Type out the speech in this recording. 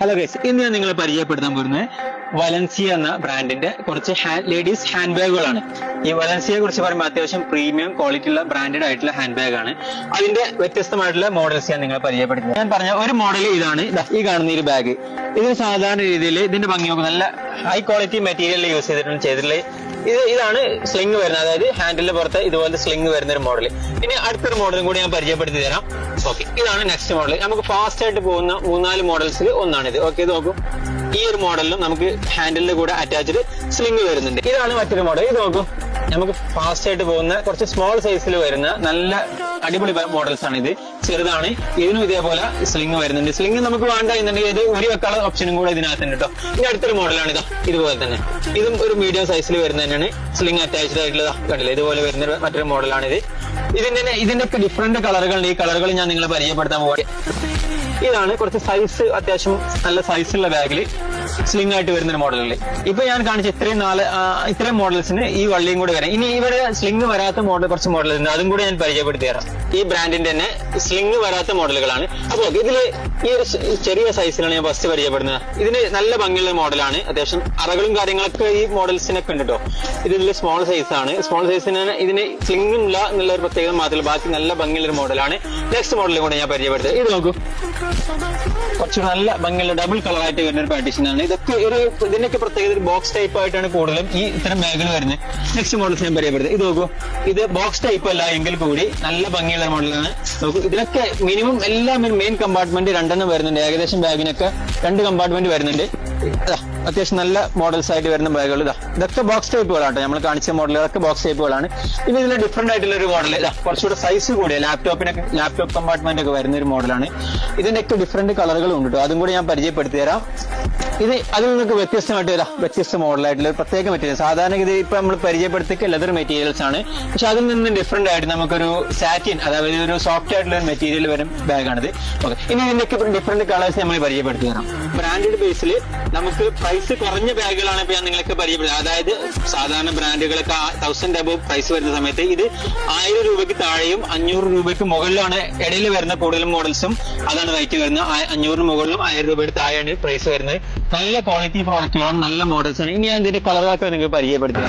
Hello guys, ഇന്ന് ഞാൻ നിങ്ങളെ പരിചയപ്പെടുത്താൻ പോകുന്നത് വലൻസിയ എന്ന ബ്രാൻഡിന്റെ കുറച്ച് ലേഡീസ് ഹാൻഡ് ബാഗുകളാണ്. ഈ വലൻസിയെ കുറിച്ച് പറയുമ്പോൾ അത്യാവശ്യം പ്രീമിയം ക്വാളിറ്റി ഉള്ള ബ്രാൻഡഡ് ആയിട്ടുള്ള ഹാൻഡ് ബാഗ് ആണ്. അതിന്റെ വ്യത്യസ്തമായിട്ടുള്ള മോഡൽസ് ഞാൻ നിങ്ങളെ പരിചയപ്പെടുത്തുന്നത്. ഞാൻ പറഞ്ഞ ഒരു മോഡൽ ഇതാണ്, ഈ കാണുന്ന ഈ ബാഗ്. ഇതിന് സാധാരണ രീതിയിൽ ഇതിന്റെ ഭംഗി നോക്കും, നല്ല ഹൈ ക്വാളിറ്റി മെറ്റീരിയൽ യൂസ് ചെയ്തിട്ടുള്ള ഇതാണ് സ്ലിംഗ് വരുന്നത്. അതായത് ഹാൻഡിലിന്റെ പുറത്ത് ഇതുപോലത്തെ സ്ലിംഗ് വരുന്ന ഒരു മോഡൽ. ഇനി അടുത്തൊരു മോഡലും കൂടി ഞാൻ പരിചയപ്പെടുത്തി തരാം. ഓക്കെ, ഇതാണ് നെക്സ്റ്റ് മോഡൽ. നമുക്ക് ഫാസ്റ്റ് ആയിട്ട് പോകുന്ന 3-4 മോഡൽസിൽ ഒന്നാണിത്. ഓക്കെ, ഇത് നോക്കൂ. ഈ ഒരു മോഡലിലും നമുക്ക് ഹാൻഡിലിന്റെ കൂടെ അറ്റാച്ച്ഡ് സ്ലിംഗ് വരുന്നുണ്ട്. ഇതാണ് മറ്റൊരു മോഡൽ. ഇത് നോക്കൂ, നമുക്ക് ഫാസ്റ്റ് ആയിട്ട് പോകുന്ന കുറച്ച് സ്മോൾ സൈസിൽ വരുന്ന നല്ല അടിപൊളി മോഡൽസ് ആണ്. ഇത് ചെറുതാണ്, ഇതിനും ഇതേപോലെ സ്ലിംഗ് വരുന്നുണ്ട്. സ്ലിംഗ് നമുക്ക് വേണ്ട എന്നുണ്ടെങ്കിൽ ഇത് ഒരു വെക്കാനുള്ള ഓപ്ഷനും കൂടെ ഇതിനകത്തുണ്ട് കേട്ടോ. ഇനി അടുത്തൊരു മോഡലാണ് ഇതാ, ഇതുപോലെ തന്നെ. ഇതും ഒരു മീഡിയം സൈസിൽ വരുന്ന തന്നെയാണ്, സ്ലിംഗ് അറ്റാച്ച്ഡ് ആയിട്ടുള്ള കണ്ടില്ല, ഇതുപോലെ വരുന്ന മറ്റൊരു മോഡലാണ് ഇത്. ഇതിന്റെ ഒക്കെ ഡിഫറെന്റ് കളറുകളുണ്ട്. ഈ കളറുകൾ ഞാൻ നിങ്ങളെ പരിചയപ്പെടുത്താൻ പോവാ. ഇതാണ് കുറച്ച് സൈസ്, അത്യാവശ്യം നല്ല സൈസുള്ള ബാഗിൽ സ്ലിംഗ് ആയിട്ട് വരുന്ന ഒരു മോഡലുകൾ. ഇപ്പൊ ഞാൻ കാണിച്ച ഇത്രയും മോഡൽസിന് ഈ വള്ളിയും കൂടെ വരാം. ഇനി ഇവിടെ സ്ലിംഗ് വരാത്ത മോഡൽ കുറച്ച് മോഡൽസ് ഉണ്ട്, അതും കൂടെ ഞാൻ പരിചയപ്പെടുത്തി തരാം. ഈ ബ്രാൻഡിന്റെ തന്നെ സ്ലിംഗ് വരാത്ത മോഡലുകളാണ്. അപ്പോൾ ഇതില് ഈ ഒരു ചെറിയ സൈസിലാണ് ഞാൻ ഫസ്റ്റ് പരിചയപ്പെടുന്നത്. ഇതിന് നല്ല ഭംഗിയുള്ള മോഡലാണ്. അത്യാവശ്യം അറകളും കാര്യങ്ങളൊക്കെ ഈ മോഡൽസിനൊക്കെ ഉണ്ട് കേട്ടോ. ഇതിൽ സ്മോൾ സൈസ് ആണ്. സ്മോൾ സൈസിന് ഇതിന് സ്ലിംഗ് ഇല്ല എന്നുള്ള ഒരു പ്രത്യേകത മാത്രമല്ല, ബാക്കി നല്ല ഭംഗിയുള്ള ഒരു മോഡലാണ്. നെക്സ്റ്റ് മോഡലും കൂടെ ഞാൻ പരിചയപ്പെടുത്തുന്നത്. ഇത് നോക്കൂ, കുറച്ച് നല്ല ഭംഗിയുള്ള ഡബിൾ കളർ ആയിട്ട് വരുന്ന ഒരു പാർട്ടീഷൻ ആണ്. ഇതൊക്കെ ഇതിനൊക്കെ പ്രത്യേകത ഒരു ബോക്സ് ടൈപ്പ് ആയിട്ടാണ് കൂടുതലും ഈ ഇത്തരം ബാഗുകൾ വരുന്നത്. നെക്സ്റ്റ് മോഡൽസ് ഞാൻ പരിചയപ്പെടുത്തുന്നത്. ഇത് നോക്കൂ, ഇത് ബോക്സ് ടൈപ്പ് അല്ല എങ്കിൽ കൂടി നല്ല ഭംഗിയുള്ള മോഡലാണ്. നോക്കൂ, ഇതിനൊക്കെ മിനിമം എല്ലാം മെയിൻ കമ്പാർട്ട്മെന്റ് 2 വരുന്നുണ്ട്. ഏകദേശം ബാഗിനൊക്കെ 2 കമ്പാർട്ട്മെന്റ് വരുന്നുണ്ട്. അത്യാവശ്യം നല്ല മോഡൽസ് ആയിട്ട് വരുന്ന ബാഗുകൾ ഇതൊക്കെ ബോക്സ് ടൈപ്പുകളാണ്. നമ്മൾ കാണിച്ച മോഡലുകളൊക്കെ ബോക്സ് ടൈപ്പുകളാണ്. ഇനി ഇതിൽ ഡിഫറെന്റ് ആയിട്ടുള്ള ഒരു മോഡൽ കുറച്ചുകൂടെ സൈസ് കൂടിയ ലാപ്ടോപ്പ് കമ്പാർട്ട്മെന്റ് ഒക്കെ വരുന്ന ഒരു മോഡലാണ്. ഇതിന്റെയൊക്കെ ഡിഫറെന്റ് കളറുകളും ഉണ്ട് കേട്ടോ, അതും കൂടി ഞാൻ പരിചയപ്പെടുത്തി തരാം. അതിൽ നിന്നൊക്കെ വ്യത്യസ്തമായിട്ട് വ്യത്യസ്ത മോഡലായിട്ടുള്ള ഒരു പ്രത്യേക മെറ്റീരിയൽ. സാധാരണ ഇത് ഇപ്പൊ നമ്മൾ പരിചയപ്പെടുത്തിയ ലെതർ മെറ്റീരിയൽസ് ആണ്, പക്ഷെ അതിൽ നിന്ന് ഡിഫറെന്റ് ആയിട്ട് നമുക്കൊരു സാറ്റിൻ, അതായത് ഒരു സോഫ്റ്റ് ആയിട്ടുള്ള ഒരു മെറ്റീരിയൽ വരും ബാഗാണിത്. ഓക്കെ, ഇനി ഇതിന്റെയൊക്കെ ഡിഫറെന്റ് കളേഴ്സ് നമ്മൾ പരിചയപ്പെടുത്തി തരാം. ബ്രാൻഡഡ് ബേസിൽ നമുക്ക് പ്രൈസ് കുറഞ്ഞ ബാഗുകളാണ് ഇപ്പൊ ഞാൻ നിങ്ങൾക്ക് പരിചയപ്പെടുന്നത്. അതായത് സാധാരണ ബ്രാൻഡുകളൊക്കെ 1000 അബവ് പ്രൈസ് വരുന്ന സമയത്ത് ഇത് 1000 രൂപയ്ക്ക് താഴെയും 500 രൂപയ്ക്ക് മുകളിലാണ് ഇടയിൽ വരുന്ന കൂടുതലും മോഡൽസും അതാണ് റേറ്റ് വരുന്നത്. 500 മുകളിലും 1000 രൂപയുടെ താഴെയാണ് പ്രൈസ് വരുന്നത്. നല്ല ക്വാളിറ്റി പ്രോഡക്റ്റുകളാണ്, നല്ല മോഡൽസ് ആണ്. ഇനി ഞാൻ ഇതിന്റെ കളറുകളൊക്കെ നിങ്ങൾക്ക് പരിചയപ്പെടുത്തുക.